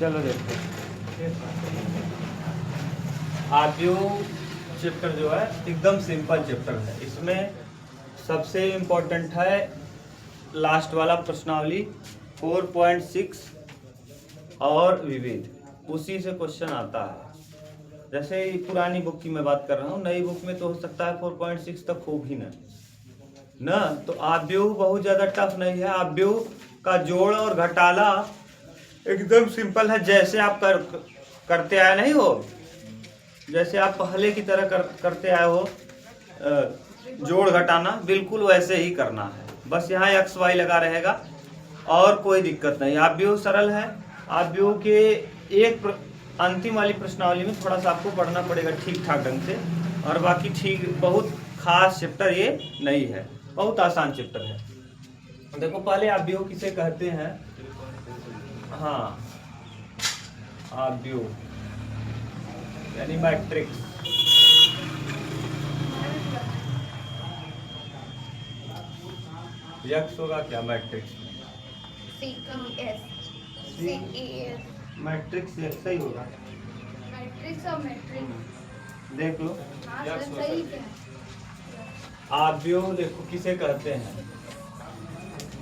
चलो देखते हैं। आव्यूह चैप्टर जो है एकदम सिंपल चैप्टर है। इसमें सबसे इम्पोर्टेंट है लास्ट वाला प्रश्नावली 4.6 और विविध, उसी से क्वेश्चन आता है। जैसे पुरानी बुक की मैं बात कर रहा हूँ, नई बुक में तो हो सकता है 4.6 तक हो भी ना। तो आव्यूह बहुत ज़्यादा टफ नहीं है। आव्यूह का जोड़ और घटाला एकदम सिंपल है। जैसे आप करते आए नहीं हो, जैसे आप पहले की तरह करते आए हो, जोड़ घटाना बिल्कुल वैसे ही करना है। बस यहाँ एक्स वाई लगा रहेगा और कोई दिक्कत नहीं। आव्यूह सरल है। आव्यूह के एक अंतिम वाली प्रश्नावली में थोड़ा सा आपको पढ़ना पड़ेगा ठीक ठाक ढंग से, और बाकी ठीक बहुत खास चैप्टर ये नहीं है, बहुत आसान चैप्टर है। देखो पहले आव्यूह किसे कहते हैं। हाँ, आव्यूह यानी मैट्रिक्स। यक्स होगा क्या मैट्रिक्स में? मैट्रिक्स यक्स ही होगा। मैट्रिक्स और मैट्रिक्स देख लो, यक्स सही है। आव्यूह देखो किसे कहते हैं।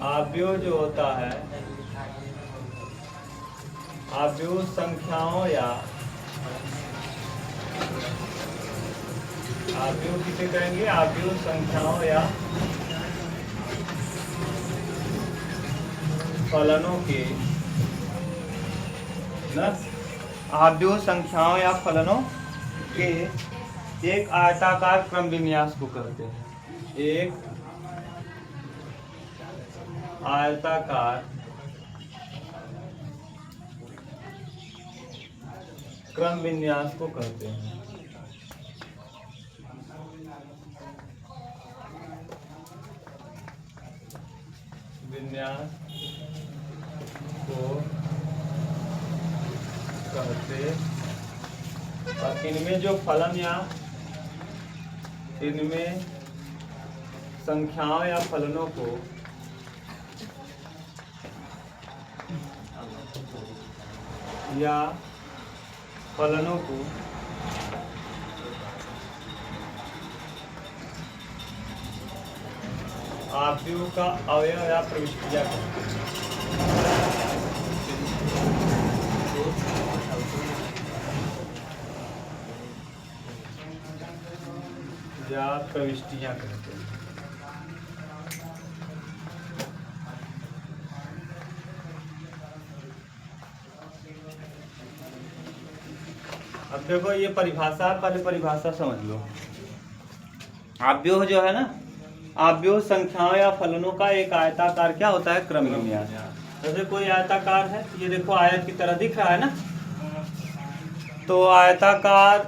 आव्यूह जो होता है, आव्यूह संख्याओं या आव्यूह किसे कहेंगे? आव्यूह संख्याओं या फलनों के न आव्यूह संख्याओं या फलनों के एक आयताकार क्रम विन्यास को कहते हैं। एक आयताकार क्रम विन्यास को कहते हैं। विन्यास को कहते, और इनमें जो फलन या इनमें संख्याओं या फलनों को आव्यूह का अवयव या प्रविष्टियां कहते हैं। या प्रविष्टियां कहते हैं। अब देखो ये परिभाषा, पहले परिभाषा समझ लो। आव्यूह जो है ना, आव्यूह संख्याओं या फलनों का एक आयताकार क्या होता है? क्रम विन्यास। जैसे कोई आयताकार है, ये देखो आयत की तरह दिख रहा है ना, तो आयताकार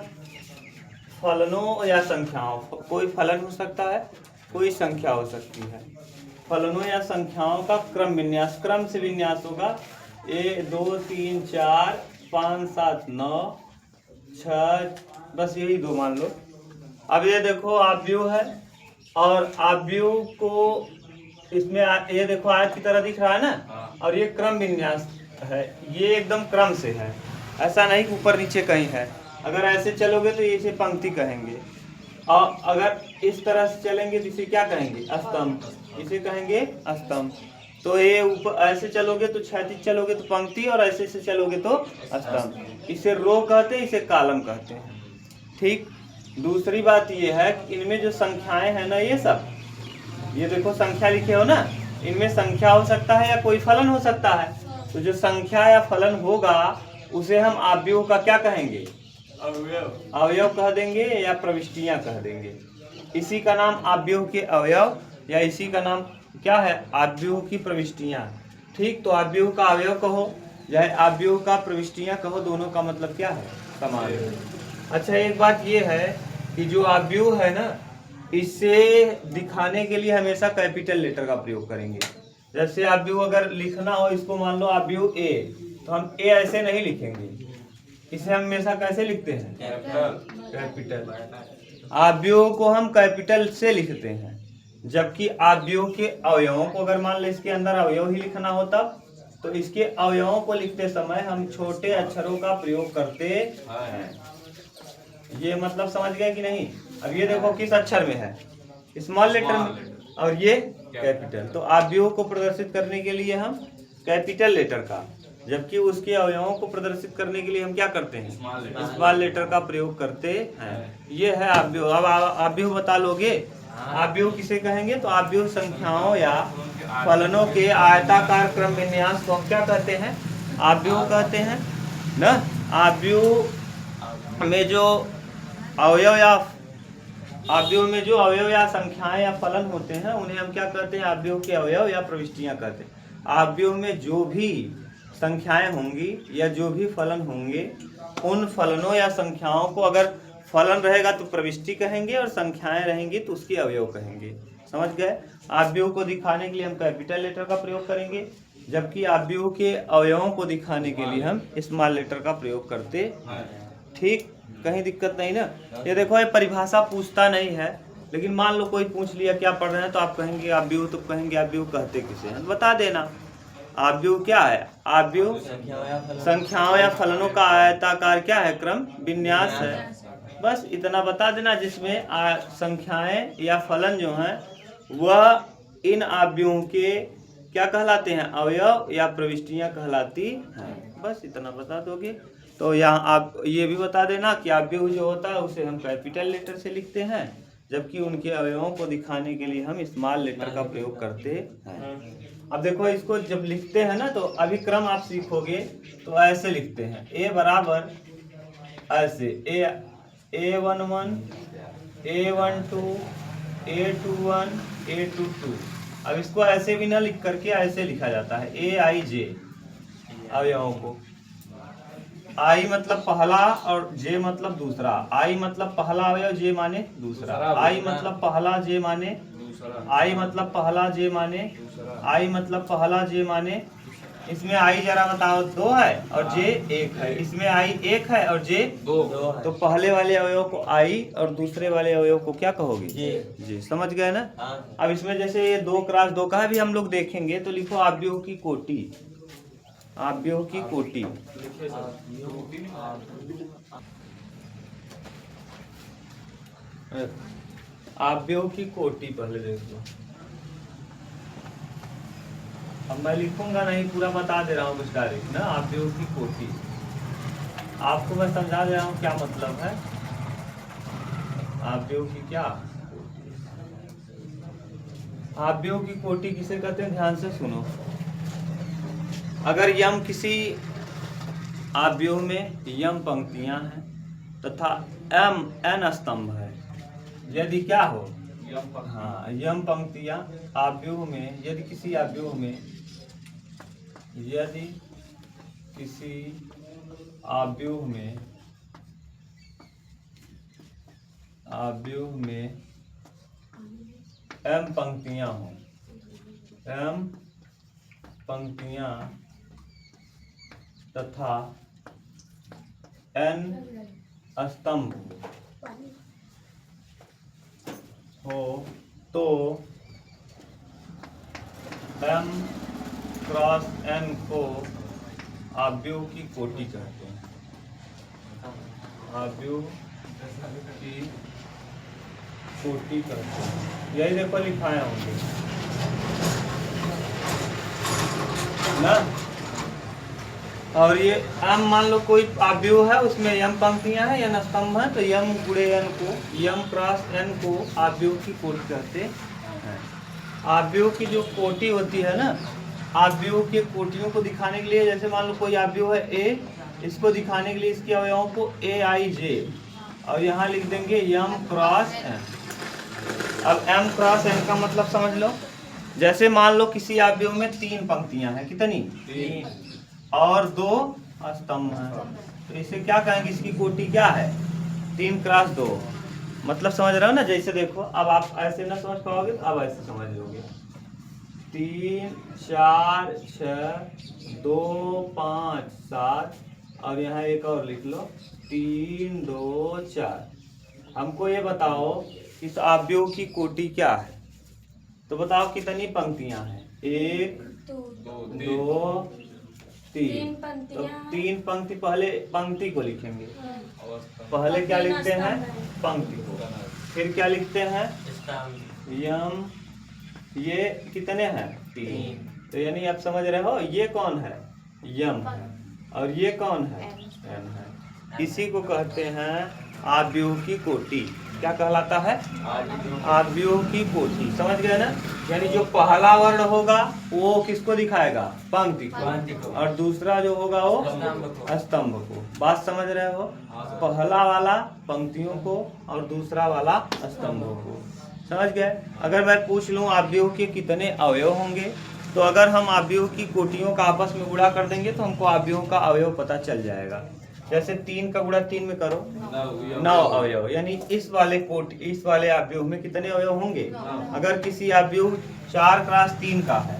फलनों या संख्याओं, कोई फलन हो सकता है, कोई संख्या हो सकती है। फलनों या संख्याओं का क्रम विन्यास, क्रम से विन्यास होगा। 1 2 3 4 5 7 9 6, बस यही दो मान लो। अब ये देखो आव्यूह है, और आव्यूह को इसमें ये देखो आयत की तरह दिख रहा है ना, और ये क्रम विन्यास है। ये एकदम क्रम से है, ऐसा नहीं कि ऊपर नीचे कहीं है। अगर ऐसे चलोगे तो इसे पंक्ति कहेंगे, और अगर इस तरह से चलेंगे तो इसे क्या कहेंगे? स्तंभ। इसे कहेंगे स्तंभ। तो ये ऊपर ऐसे चलोगे तो क्षैतिज चलोगे तो पंक्ति, और ऐसे से चलोगे तो स्तंभ। इसे रो कहते हैं, इसे कालम कहते हैं। ठीक। दूसरी बात ये है कि इनमें जो संख्याएं हैं ना, ये सब, ये देखो संख्या लिखे हो ना, इनमें संख्या हो सकता है या कोई फलन हो सकता है। तो जो संख्या या फलन होगा उसे हम आव्यूह का क्या कहेंगे? अवयव कह देंगे या प्रविष्टियां कह देंगे। इसी का नाम आव्यूह के अवयव, या इसी का नाम क्या है? आव्यूह की प्रविष्टियां। ठीक। तो आव्यूह का अवयव कहो या आव्यूह का प्रविष्टियां कहो, दोनों का मतलब क्या है? समान है। अच्छा, एक बात ये है कि जो आव्यूह है ना, इसे दिखाने के लिए हमेशा कैपिटल लेटर का प्रयोग करेंगे। जैसे आव्यूह अगर लिखना हो, इसको मान लो आव्यूह ए, तो हम ए ऐसे नहीं लिखेंगे, इसे हम हमेशा कैसे लिखते हैं? कैपिटल। आव्यूह को हम कैपिटल से लिखते हैं, जबकि आव्यूह के अवयवों को अगर मान लो इसके अंदर अवयव ही लिखना होता तो इसके अवयवों को लिखते समय हम छोटे अक्षरों का प्रयोग करते हैं। ये मतलब समझ गए कि नहीं? अब ये देखो किस अक्षर में है, स्मॉल लेटर में, और ये कैपिटल। तो अवयवों को प्रदर्शित करने के लिए हम कैपिटल लेटर का, जबकि उसके अवयवों को प्रदर्शित करने के लिए हम क्या करते हैं, स्मॉल लेटर का प्रयोग करते हैं। ये है अवयव। अब अवयव बता लोगे? अवयव किसे कहेंगे? तो अवयव संख्याओं या फलनों के आयताकार क्रम विन्यास को हम क्या कहते हैं? अवयव कहते हैं ना। अवयव में जो अवयव या संख्याएं या फलन होते हैं उन्हें हम क्या कहते हैं? अवयव के अवयव या प्रविष्टियां कहते हैं। अवयव में जो भी संख्याएं होंगी या जो भी फलन होंगे, उन फलनों या संख्याओं को, अगर फलन रहेगा तो प्रविष्टि कहेंगे और संख्याएं रहेंगी तो उसकी अवयव कहेंगे। समझ गए? अवयव को दिखाने के लिए हम कैपिटल लेटर का प्रयोग करेंगे, जबकि अवयव के अवयवों को दिखाने के लिए हम स्मॉल लेटर का प्रयोग करते हैं। ठीक, कहीं दिक्कत नहीं ना? ये देखो, ये परिभाषा पूछता नहीं है, लेकिन मान लो कोई पूछ लिया क्या पढ़ रहे हैं, तो आप कहेंगे अवयव, तो कहेंगे अवयव कहते किसे हैं, बता देना। अवयव क्या है? अवयव संख्याओं या फलनों का आयताकार क्या है? क्रम विन्यास है। बस इतना बता देना, जिसमें संख्याएं या फलन जो हैं वह इन अवयवों के क्या कहलाते हैं? अवयव या प्रविष्टियां कहलाती हैं। बस इतना बता दोगे। तो यहाँ आप ये भी बता देना कि अवयव जो होता है उसे हम कैपिटल लेटर से लिखते हैं, जबकि उनके अवयवों को दिखाने के लिए हम स्मॉल लेटर का प्रयोग करते हैं। अब देखो, इसको जब लिखते हैं ना, तो अभी क्रम आप सीखोगे तो ऐसे लिखते हैं। ए बराबर ऐसे A11, A12, A21, A22। अब इसको ऐसे भी ना लिख करके ऐसे लिखा जाता है AIJ अवयवों को। I मतलब पहला और J मतलब दूसरा। I मतलब पहला अवयव, J माने दूसरा। I मतलब पहला, J माने I मतलब पहला, J माने I मतलब पहला, J माने। इसमें I जरा बताओ, 2 है और J 1 है। इसमें I 1 है और J 2। तो पहले वाले अवयव को I और दूसरे वाले अवयव को क्या कहोगे? J। समझ गए ना? अब इसमें जैसे ये 2 क्रॉस 2 का भी हम लोग देखेंगे, तो लिखो अवयव की कोटि। अवयव की कोटि। अवयव की कोटि पहले देख लो। अब मैं लिखूंगा नहीं, पूरा बता दे रहा हूँ कुछ डायरेक्ट ना। अवयव की कोटि आपको मैं समझा दे रहा हूँ क्या मतलब है अवयव की। क्या अवयव की कोटि किसे कहते हैं? ध्यान से सुनो। अगर यम किसी अवयव में यम पंक्तियां हैं तथा n स्तंभ है, यदि क्या हो? हाँ, यम पंक्तियां अवयव में, यदि किसी अवयव में m पंक्तियां हो, m पंक्तियां तथा n स्तंभ हो, तो m क्रॉस n को अवयव की कोटि कहते हैं। अवयव की कोटि कहते हैं। यही देखो लिखाए होंगे ना। और ये m मान लो कोई अवयव है, उसमें m पंक्तियां हैं, n स्तंभ है, तो m गुणे n को, m क्रॉस n को अवयव की कोटि कहते हैं। अवयव की जो कोटि होती है ना, अवयव के कोटियों को दिखाने के लिए, जैसे मान लो कोई अवयव है A, इसको दिखाने के लिए इसके अवयवों को AIJ और यहाँ लिख देंगे m क्रॉस n। अब m क्रॉस n का मतलब समझ लो। जैसे मान लो किसी अवयव में 3 पंक्तियां हैं, कितनी? 3 और 2 स्तंभ हैं, तो इसे क्या कहेंगे? इसकी कोटि क्या है? 3 क्रॉस 2। मतलब समझ रहे हो ना? जैसे देखो, अब आप ऐसे ना समझ पाओगे, अब ऐसे समझ लोगे। 3 4 6 2 5 7 और यहाँ एक और लिख लो 3 2 4। हमको ये बताओ इस अवयव की कोटि क्या है? तो बताओ कितनी पंक्तियां हैं? 1 2 तीन तो पंक्तियां 3 पंक्ति, पहले पंक्ति को लिखेंगे। पहले क्या लिखते हैं? पंक्ति को। फिर क्या लिखते हैं? यम। ये कितने हैं? 3। तो यानी आप समझ रहे हो, ये कौन है? यम है। और ये कौन है? एन है। इसी को कहते हैं आव्यूह की कोटि। क्या कहलाता है? आव्यूह की कोटि। समझ गए ना? यानी जो पहला वर्ण होगा वो किसको दिखाएगा? पंक्ति को। और दूसरा जो होगा वो स्तंभ को। बात समझ रहे हो? पहला वाला पंक्तियों को और दूसरा वाला स्तंभों को। समझ गए? अगर मैं पूछ लूं आव्यूह के कितने अवयव होंगे, तो अगर हम आव्यूह की कोटियों का आपस में गुणा कर देंगे तो हमको आव्यूह का अवयव पता चल जाएगा। जैसे 3 का गुणा 3 में करो, 9 अवयव। यानी इस वाले आव्यूह में कितने अवयव होंगे? अगर किसी आव्यूह 4x3 का है,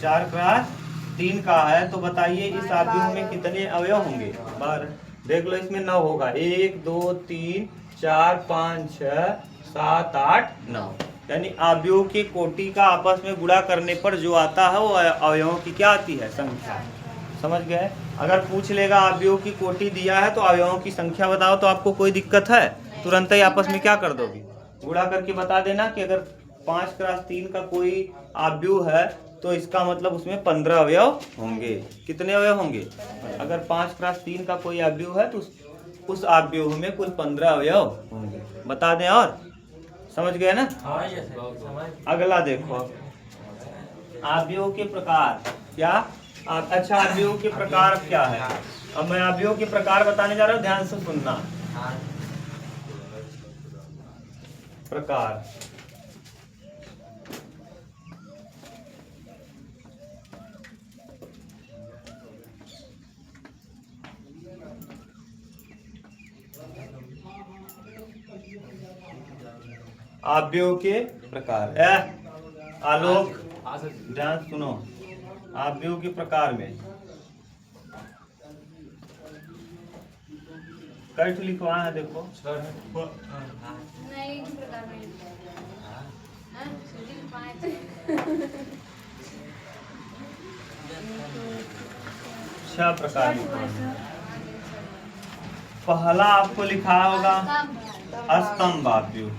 4x3 का है, तो बताइए इस आव्यूह में कितने अवयव होंगे? 12। देख लो, इसमें 9 होगा। 1 2 3 4 5 6 7 8 9। यानी आव्यूह की कोटि का आपस में गुणा करने पर जो आता है वो अवयवों की क्या आती है? संख्या। समझ गए? अगर पूछ लेगा आव्यूह की कोटि दिया है तो अवयवों की संख्या बताओ, तो आपको कोई दिक्कत है? तुरंत ही आपस में क्या कर दोगे? गुणा करके बता देना कि अगर 5x3 का कोई आव्यूह है तो इसका मतलब उसमें 15 अवयव होंगे। कितने अवयव होंगे? अगर 5x3 का कोई आव्यूह है तो उस आव्यूह में कुल 15 अवयव होंगे। बता दें। और समझ गए ना? अगला देखो, आव्यूह के प्रकार। क्या? अच्छा, आव्यूह के प्रकार क्या है? अब मैं आव्यूह के प्रकार बताने जा रहा हूँ, ध्यान से सुनना। प्रकार। आव्यूह के प्रकार। आलोक, ध्यान सुनो। आव्यूह के प्रकार में कई ठो लिखवा है, देखो। नहीं, प्रकार में छह प्रकार लिखवा है। पहला आपको लिखा होगा स्तंभ आव्यूह।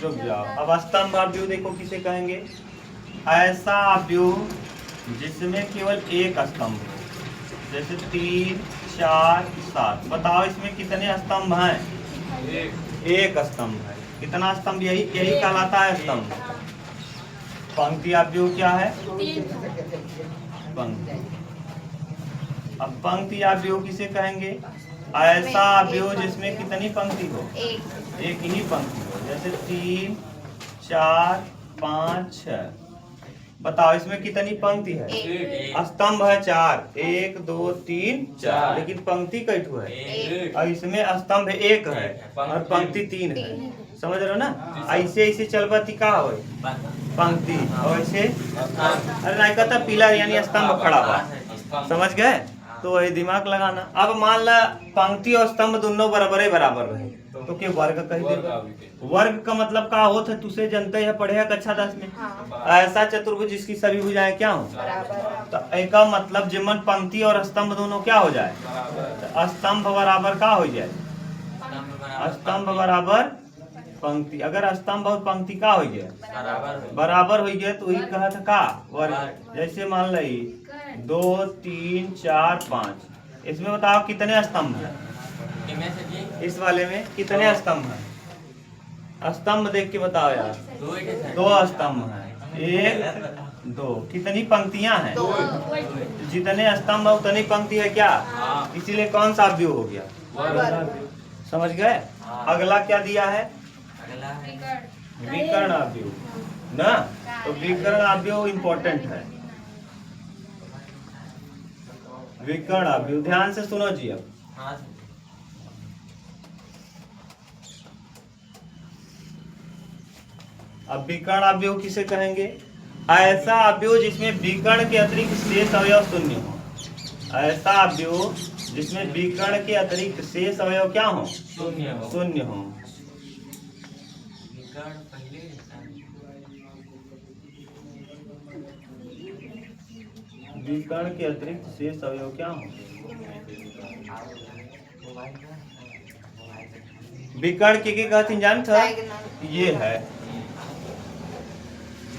रुक जाओ। अब स्तंभ आव्यूह देखो किसे कहेंगे? ऐसा आव्यूह जिसमें केवल एक स्तंभ हो। जैसे 3 4 7। बताओ इसमें कितने स्तंभ हैं? एक स्तंभ है। कितना स्तंभ? यही कहलाता है स्तंभ। पंक्ति आव्यूह क्या है? पंक्ति। अब पंक्ति आव्यूह किसे कहेंगे? ऐसा आव्यूह जिसमें कितनी पंक्ति हो? एक ही पंक्ति हो। जैसे 3 4 5 6। बताओ इसमें कितनी पंक्ति है? स्तंभ है 4। 1 2 3 4। लेकिन पंक्ति कई ठो है? और इसमें स्तंभ 1 है और पंक्ति 3 है। समझ रहे हो ना? ऐसे चलबती का हो पंक्ति, और ऐसे अरे नहीं कहता पिलर यानी स्तंभ खड़ा हुआ। समझ गए? तो वही दिमाग लगाना। अब मान ला पंक्ति और स्तंभ दोनों बराबर रहे तो क्या वर्ग कह दे? वर्ग का मतलब का होता है? तुझसे जनते है, पढ़े कक्षा 10 में। ऐसा चतुर्भुज जिसकी सभी भुजाएं क्या हो? तो एक मतलब जिमन पंक्ति और स्तंभ दोनों क्या हो जाए? तो स्तंभ बराबर का हो जाए? स्तंभ बराबर पंक्ति। अगर स्तंभ और पंक्ति का हो जाए? बराबर हो गया तो वही कहा था का वर्ग। जैसे मान ली 2 3 4 5। इसमें बताओ कितने स्तंभ है? इस वाले में कितने स्तंभ है? स्तंभ देख के बताओ यार। 2 स्तंभ है। 1 2। कितनी पंक्तियां हैं? जितने स्तंभ है उतनी पंक्ति है क्या? इसीलिए कौन सा आव्यूह हो गया? समझ गए? अगला क्या दिया है? विकर्ण आव्यूह ना। तो विकर्ण आव्यूह इंपॉर्टेंट है। विकर्ण आव्यूह ध्यान से सुनो जी। अब विकर्ण आव्यूह किसे कहेंगे? ऐसा आव्यूह जिसमें विकर्ण के अतिरिक्त शेष अवयव शून्य हो। ऐसा आव्यूह जिसमें विकर्ण के अतिरिक्त शेष अवयव क्या हो? शून्य हो। विकर्ण के अतिरिक्त शेष अवयव क्या हो? विकर्ण के कहते हैं जानते हो? ये है,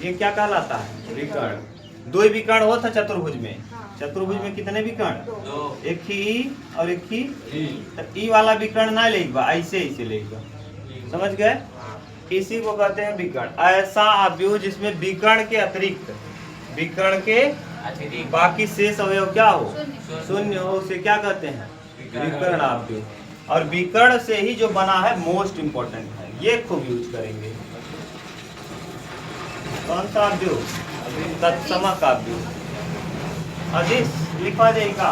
ये क्या कहलाता है? विकर्ण। दो विकर्ण हो था चतुर्भुज में। चतुर्भुज में कितने विकर्ण? दो। एक ही ई और एक ही तो ई वाला विकर्ण ना लेगा, ऐसे ऐसे लेगा। समझ गए? इसी को कहते हैं विकर्ण। ऐसा अवयव जिसमें विकर्ण के अतिरिक्त, विकर्ण के बाकी शेष अवयव क्या हो? शून्य हो, उसे क्या कहते हैं? विकर्ण अवयव। और विकर्ण से ही जो बना है मोस्ट इंपॉर्टेंट है, ये खूब यूज करेंगे। कौन सा अवयव? तत्समक अवयव। अदिश लिखवा जाएगा,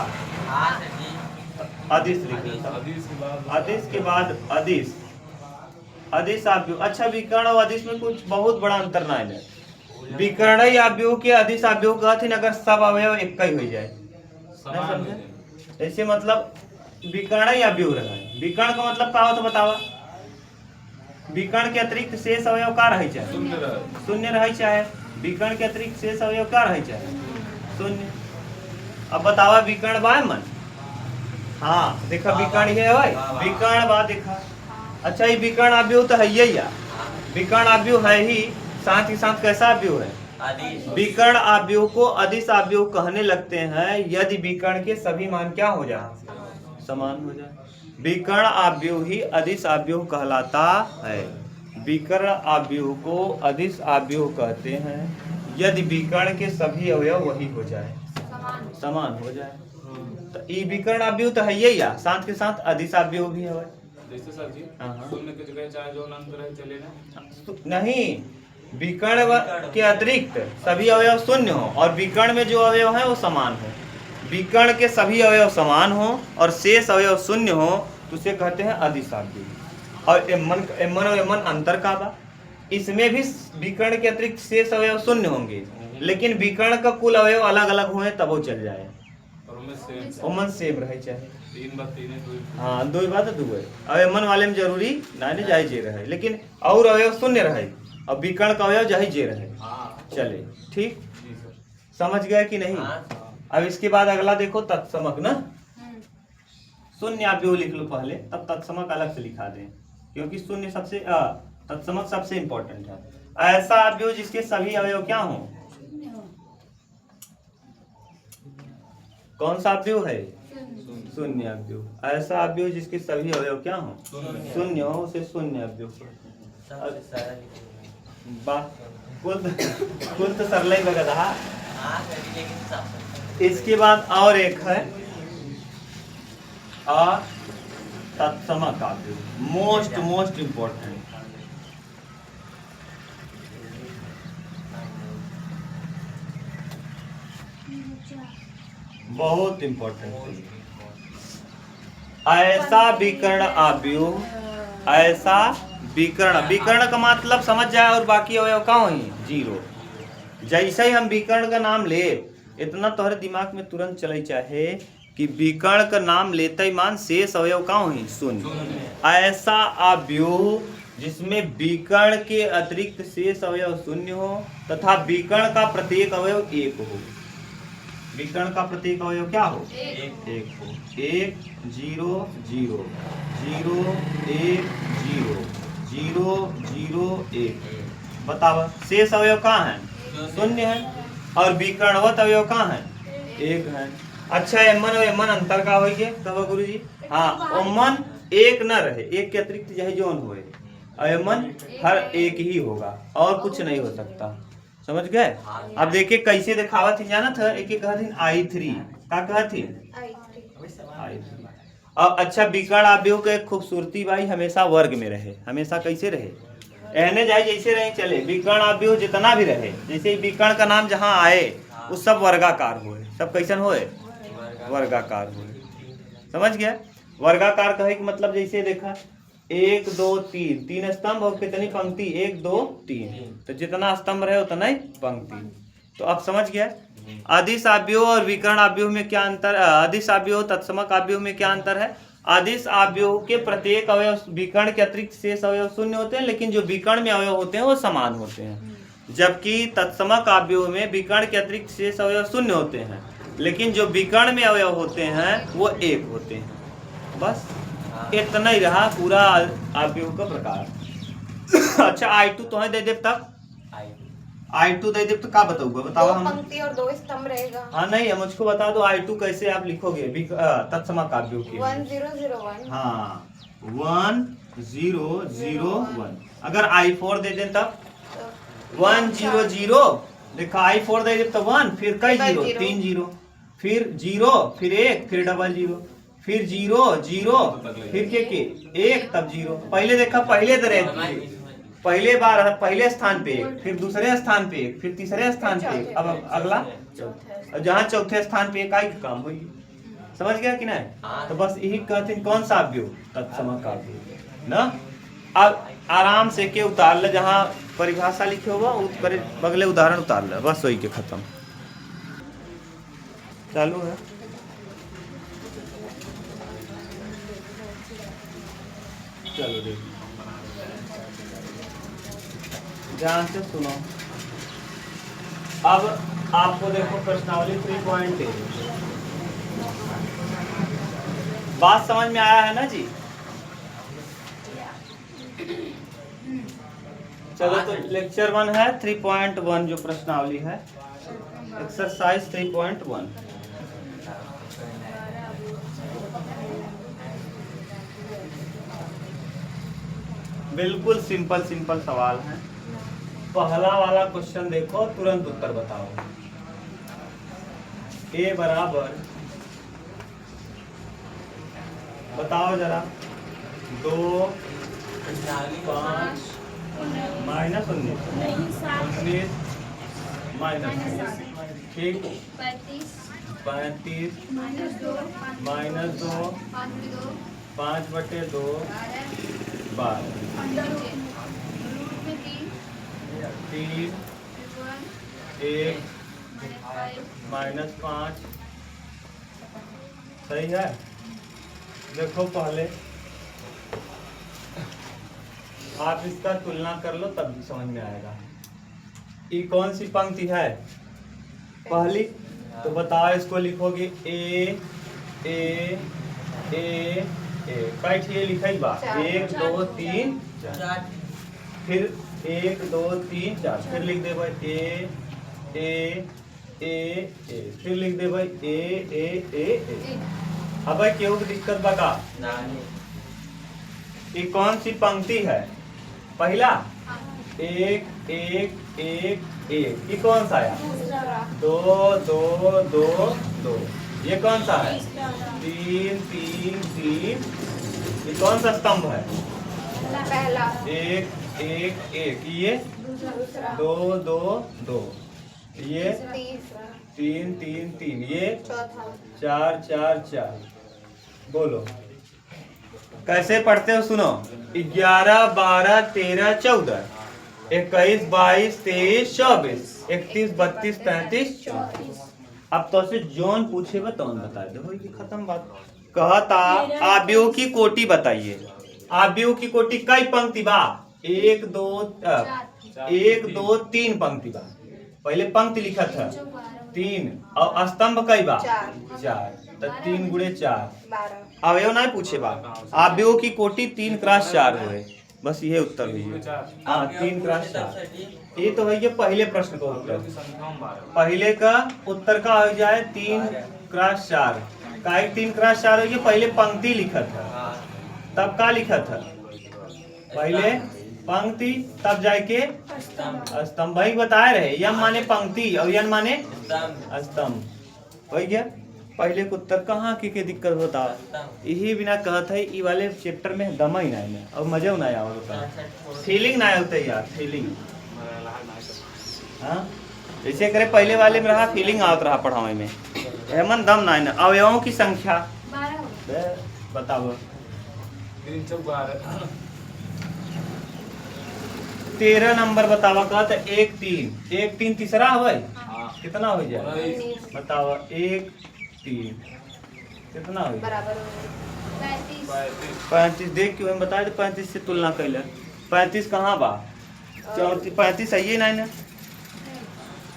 अदिश लिखना। अदिश के बाद अदिश, अदिश अवयव। अच्छा, विकर्ण और अदिश में कुछ बहुत बड़ा अंतर ना है। विकर्ण अवयव के अदिश अवयव कहते अगर सब अवयव एक ही हो जाए, ऐसे मतलब विकर्ण अवयव रहा है। विकर्ण का मतलब क्या होता बतावा? विकर्ण के अतिरिक्त शेष अवयव का रहे चाहे? शून्य रहे चाहे। विकर्ण के अतिरिक्त शेष अवयव का रहे चाहे? शून्य। अब बतावा विकर्ण बा मन? हाँ देखा, विकर्ण है भाई, विकर्ण बा देखा। अच्छा, ये विकर्ण अवयव तो है ही या विकर्ण अवयव है ही, साथ ही साथ कैसा अवयव है? विकर्ण अवयव को अदिश अवयव कहने लगते हैं यदि विकर्ण के सभी मान क्या हो जाए? समान हो जाए। विकर्ण अवयव ही अदिश अवयव कहलाता है। विकर्ण अवयव को अदिश अवयव कहते हैं यदि विकर्ण के सभी अवयव वही हो जाए, समान हो जाए। तो ये विकर्ण अवयव तो है ही या, साथ के साथ अदिश अवयव भी है। जैसे सर जी, शून्य की जगह चाहे जो अंतर है चले ना? नहीं, विकर्ण के अतिरिक्त सभी अवयव शून्य हो और विकर्ण में जो अवयव है वो समान हो। विकर्ण के सभी अवयव समान हो और शेष अवयव शून्य हो तो उसे कहते हैं अदिश अवयव। और एमन और एमन अंतर का बा, इसमें भी विकर्ण के अतिरिक्त शेष अवयव शून्य होंगे, लेकिन विकर्ण का कुल अवयव अलग अलग हुए तब वो चल जाए, उमन सेम रहे चाहे। हाँ, दो बात दो है। अब एमन वाले में जरूरी ना जाए जे रहे, लेकिन और अवयव शून्य रहे और विकर्ण का अवयव जाए जे रहे, चले। ठीक, समझ गए कि नहीं? अब इसके बाद अगला देखो तत्समक ना। शून्य अवयव लिख लो पहले, तब तत्समक अलग से लिखा दें, क्योंकि शून्य सबसे तत्समक सबसे इंपॉर्टेंट है। ऐसा अवयव जिसके सभी अवयव क्या हो? कौन सा अवयव है? शून्य अवयव। ऐसा अवयव जिसके सभी अवयव क्या हो? शून्य हो, उसे शून्य अवयव। कुल तो सरल ही लग रहा। इसके बाद और एक है तत्समक अवयव, मोस्ट इंपॉर्टेंट। बहुत इंपॉर्टेंट। ऐसा विकर्ण अवयव, ऐसा विकर्ण, विकर्ण का मतलब समझ जाए और बाकी अवयव का हो? जीरो। जैसे ही हम विकर्ण का नाम ले, इतना तोहरे दिमाग में तुरंत चले चाहे कि विकर्ण का नाम लेते ही मान शेष अवयव का हो? शून्य। ऐसा अवयव जिसमें विकर्ण के अतिरिक्त शेष अवयव शून्य हो तथा विकर्ण का प्रत्येक अवयव एक हो। विकर्ण का प्रत्येक अवयव क्या हो? एक हो। 1 0 0 0 1 0 0 0 1। बताओ शेष अवयव कहाँ है? शून्य है। और विकर्णवत अवयव कहाँ है? एक है। अच्छा, एमन और एमन अंतर का होइए कहो गुरु जी? हाँ, ओमन एक न रहे, एक के अतिरिक्त यही जोन हुए, एमन हर एक ही होगा और कुछ नहीं हो सकता। समझ गए? अब देखिए कैसे दिखावा थी, जाना था? एक एक कहती I3, क्या कहती? I3। अब अच्छा, विकर्ण अवयव के खूबसूरती भाई हमेशा वर्ग में रहे, हमेशा कैसे रहे? एहने जाए जैसे रहे चले। विकर्ण अवयव जितना भी रहे, जैसे विकर्ण का नाम जहाँ आए वो सब वर्गाकार हुए। सब कैसन हुए? वर्गाकार हुए। समझ गया? वर्गाकार कहे कि मतलब जैसे देखा 1 2 3, 3 स्तंभ और कितनी पंक्ति? 1 2 3। तो जितना स्तंभ रहे उतना ही पंक्ति। तो अब समझ गया अदिश अवयव और विकर्ण अवयव में क्या अंतर? अदिश अवयव तत्समक अवयव में क्या अंतर है? अदिश अवयव के प्रत्येक अवयव विकर्ण के अतिरिक्त शेष अवयव शून्य होते हैं, लेकिन जो विकर्ण में अवयव होते हैं वो समान होते हैं। जबकि तत्समक अवयव में विकर्ण के अतिरिक्त शेष अवयव शून्य होते हैं लेकिन जो विकर्ण में अवयव होते हैं वो एक होते हैं। बस इतना ही रहा पूरा आव्यूह का प्रकार। अच्छा I2 तो है दे दे तब I2 दे दे तो क्या बताऊंगा बताओ दो हम। पंक्ति और दो स्तंभ रहेगा। हाँ नहीं मुझको बता दो I2 कैसे आप लिखोगे तत्समक आव्यूह के। 1001। हाँ 1001। अगर I4 दे दें तब 100। देखा I4 दे दे तो 1 फिर कई जीरो 3 जीरो फिर 0 फिर 1 फिर डबल 0 फिर 0 0 फिर के 1 तब 0। पहले देखा पहले तरह पहले बार पहले स्थान पे 1 फिर दूसरे स्थान पे 1 फिर तीसरे स्थान पे 1 अब अगला जहाँ चौथे स्थान पे 1 आई का काम होगी। समझ गया कि नहीं। तो बस यही कहते हैं कौन सा आव्यूह तत्समक आव्यूह ना। अब आराम से के उतार ले जहाँ परिभाषा लिखे होगा बगले उदाहरण उतार ले बस वही के खत्म। चालू है चलो देखिए ध्यान से सुनो। अब आपको देखो प्रश्नावली 3.8 बात समझ में आया है ना जी। चलो तो लेक्चर 1 है 3.1 जो प्रश्नावली है एक्सरसाइज 3.1। बिल्कुल सिंपल सिंपल सवाल है। पहला वाला क्वेश्चन देखो तुरंत उत्तर बताओ। A बराबर बताओ जरा 2 5 -19 -19 ठीक 35 -2 5/2 12 3 1 -5 सही है। देखो पहले आप इसका तुलना कर लो तब भी समझ में आएगा। ये कौन सी पंक्ति है पहली तो बताओ इसको लिखोगे ए ए ए ए बैठिए लिखा ही बात 1 2 3 4 फिर 1 2 3 4 फिर लिख दे भाई ए ए ए ए फिर लिख दे भाई ए ए ए ए। अब भाई क्यों की दिक्कत बता ये कौन सी पंक्ति है पहला 1 1 1 1 ये कौन सा है 2 2 2 2 ये कौन सा है 3 3 3 ये कौन सा स्तंभ है पहला 1 1 1 ये दूसरा 2 2 2 ये तीसरा 3 3 3 ये चौथा 4 4 4 बोलो कैसे पढ़ते हो सुनो 11 12 13 14 21 22 23 24 31 32 33 34। अब तो से जोन पूछे तो बता दो कि खत्म बात। कहता आव्यूह की कोटि बताइए। आव्यूह की कोटि कई पंक्ति बा 1 2 1 2 3 पंक्ति बा। पहले पंक्ति लिखा था 3 और स्तंभ कई बा 4 तो 3 गुणे 4 12 अवयव नहीं पूछे बा। आव्यूह की कोटि 3 × 4 हुए बस ये उत्तर हुई। हाँ 3 × 4 ये तो है ये पहले प्रश्न का उत्तर। पहले का उत्तर का हो जाए 3 × 4 का 3 × 4 हो ये पहले पंक्ति लिखा था तब का लिखा था पहले पंक्ति तब जाके स्तंभ भाई बताए रहे यम माने पंक्ति और यन माने स्तंभ हो गया। पहले को उत्तर कहाँ के दिक्कत होता यही बिना कहत है ई वाले चैप्टर में दम ही नहीं है और मजा नहीं आवता फीलिंग नहीं होता यार फीलिंग। हाँ जैसे करे पहले वाले में रहा फीलिंग आवत रहा पढ़ावे में हेमन दम नहीं ना। अवयवों की संख्या बताओ 13 नंबर बतावा कहता 1 3 1 3 तीसरा है भाई कितना हो जाए बताओ 1 3 कितना हो बराबर 35 देख क्यों हम बताए 35 से तुलना कैले 35 कहाँ बा 34 35 सही है नहीं ना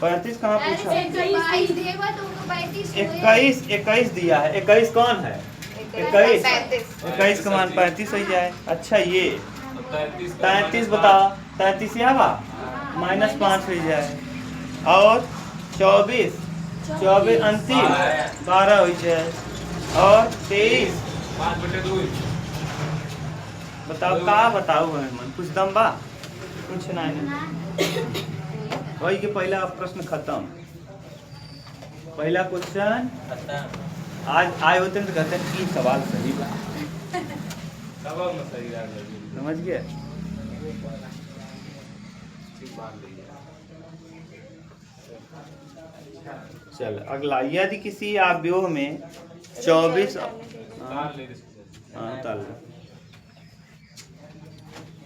35 कहाँ पूछा? 22 देगा तो उनको 35 हुए। 21 दिया है। 21 कौन है? 21 35। 21 का मान 35 हो जाए। अच्छा ये तो 33 33 बताओ। 33 यहाँ बा -5 हो जाए। और 24 अंतिम 12 हो जाए। और 23 5/2 बताओ का बताओ है मन कुछ दम बा कुछ नहीं। वही के पहला प्रश्न खत्म। पहला क्वेश्चन आज आए होते हैं तो कहते हैं 3 सवाल सही बा। तब हम सही याद लगी समझ गए? ठीक बात नहीं चल अगला, यदि किसी अवयव में 24 तार ले इसको हाँ तल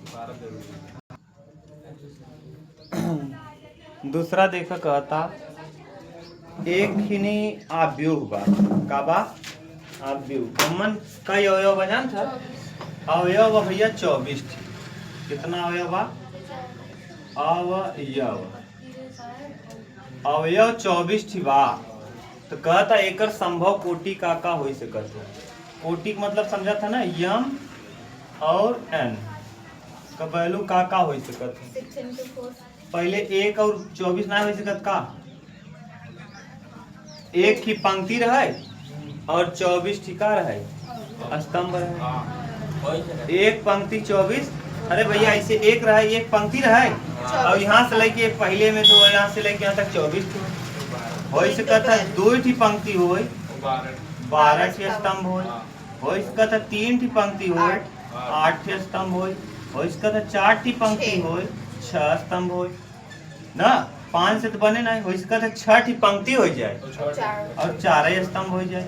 12 जरूरी दूसरा देखा कहता एक हिनी अवयव बा का बा अवयव हमन कई अवयव बा जान था अवयव बा भैया 24 थी। कितना अवयव बा? अवयव 24 थी बा। तो कहता एकर संभव कोटि का हो सकत है। कोटि का मतलब समझा था ना यम और एन का वैल्यू का हो सकत है। 6 into 4 पहले 1 और 24 ना हो सकत का? एक ही पंक्ति रहे और 24 ठिका रहे स्तंभ रहे। हां एक पंक्ति 24। अरे भैया ऐसे एक रहे एक पंक्ति रहे और यहाँ से लेके पहले में दो यहाँ से लेके यहाँ तक 24 थी। हो सकता है 2 ही पंक्ति हो 12 के स्तंभ हो सकता है 3 ही पंक्ति हो 8 के स्तंभ हो सकता है 4 ही पंक्ति हो 6 स्तंभ हो ना। 5 से तो बने ना। हो सकता है 6 ही पंक्ति हो जाए और 4 ही स्तंभ हो जाए।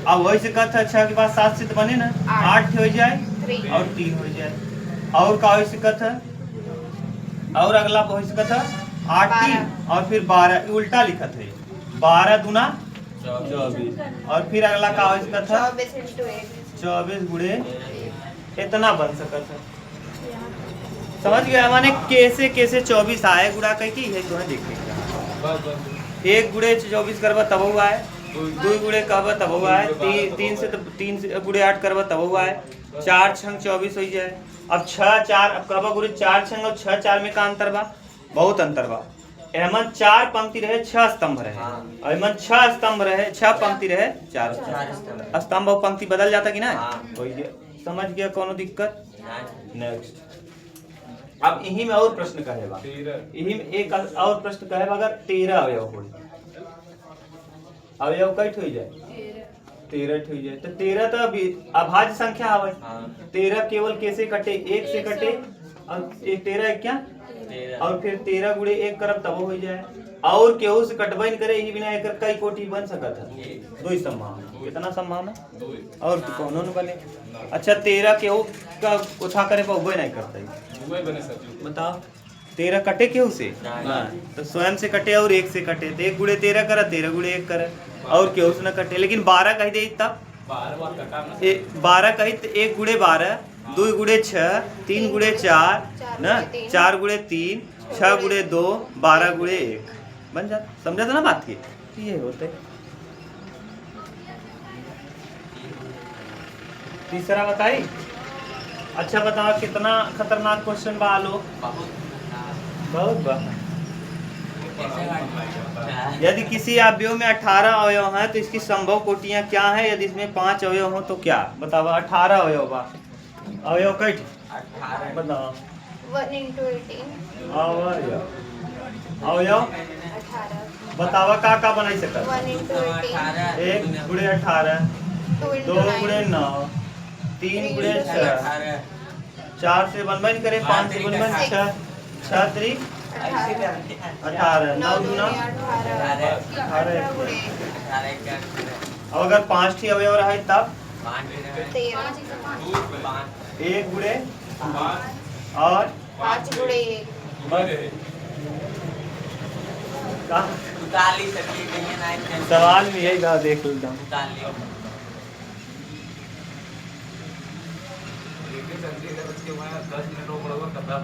अब वही से कहता 6 के बाद 7 से तो बने ना 8 हो जाए और 3 हो जाए। और का हो सकता है? और अगला हो सकता है 8 3 और फिर 12 उल्टा लिखत है 12 दूना 24 और फिर अगला का हो सकता है 24 into 8 24 गुणे इतना बन सकता है। समझ गया माने कैसे कैसे 24 आए गुड़ा कह के ये तुम्हें देखेगा। बस बस 1 गुणे 24 करबा तब हुआ है 2 गुणे कहबा तब हुआ है 3 से 3 गुणे 8 करबा तब हुआ है 4 छंग 24 हो जाए। अब 6 4 अब कहबा गुणे 4 छंग और 6 4 में का अंतर बा? बहुत अंतर बा। एमन 4 पंक्ति रहे 6 स्तंभ रहे और एमन 6 स्तंभ रहे 6 पंक्ति रहे 4 स्तंभ और पंक्ति बदल जाता कि ना? वही है। समझ गया कोनो दिक्कत? नेक्स्ट अब यही में और प्रश्न कहेगा 13 यही में एक और प्रश्न कहेगा अगर 13 अवयव हो अवयव कई हो जाए 13 हो जाए तो 13 तो अभी अभाज्य संख्या आवे। 13 केवल कैसे कटे? 1 से कटे और 13 क्या और फिर 13 गुणे 1 करब तब हो जाए। और केहू से कटबई करे ही बिना एकर कई कोटि बन सकत है? 2 ही संभावना। कितना संभावना? 2 और कोनो न बने। अच्छा 13 केहू का उठा करे पर उबे नहीं करता है। वही बने सर बताओ 13 कटे केहू से ना तो स्वयं से कटे और 1 से कटे तो 1 गुणे 13 करा 13 गुणे 1 करे और केहू से न कटे। लेकिन 12 कही दे तब 12 कटा ना 12 कही तो 1 गुणे 12 2 गुणे 6 3 गुणे 4 ना 4 गुणे 3 6 गुणे 2 12 गुणे 1 बन जाता। समझा था ना बात की? ये होते तीसरा बताई। अच्छा बताओ कितना खतरनाक क्वेश्चन बा आलो? बहुत बा। यदि किसी अवयव में 18 अवयव हैं तो इसकी संभव कोटियां क्या हैं? यदि इसमें 5 अवयव हो तो क्या? बताओ 18 अवयव बा। अवयव कई बताओ? 1 into 18 अवयव 18 बतावा का बनाई सकत? 1 into 18 1 गुणे 18 2 2 into गुणे 9 9 3 गुणे 6 4 से बनबे नहीं करे 5 से बनबे 6 6 3 18 9 दूना 18 गुणे अब अगर 5 ही अवयव रहे तब 13 1 गुणे 5 और 5 गुणे 1 का सवाल में यही था देख लेता हूँ। लेकिन संजय का बच्चे वहां 10 मिनट बराबर करता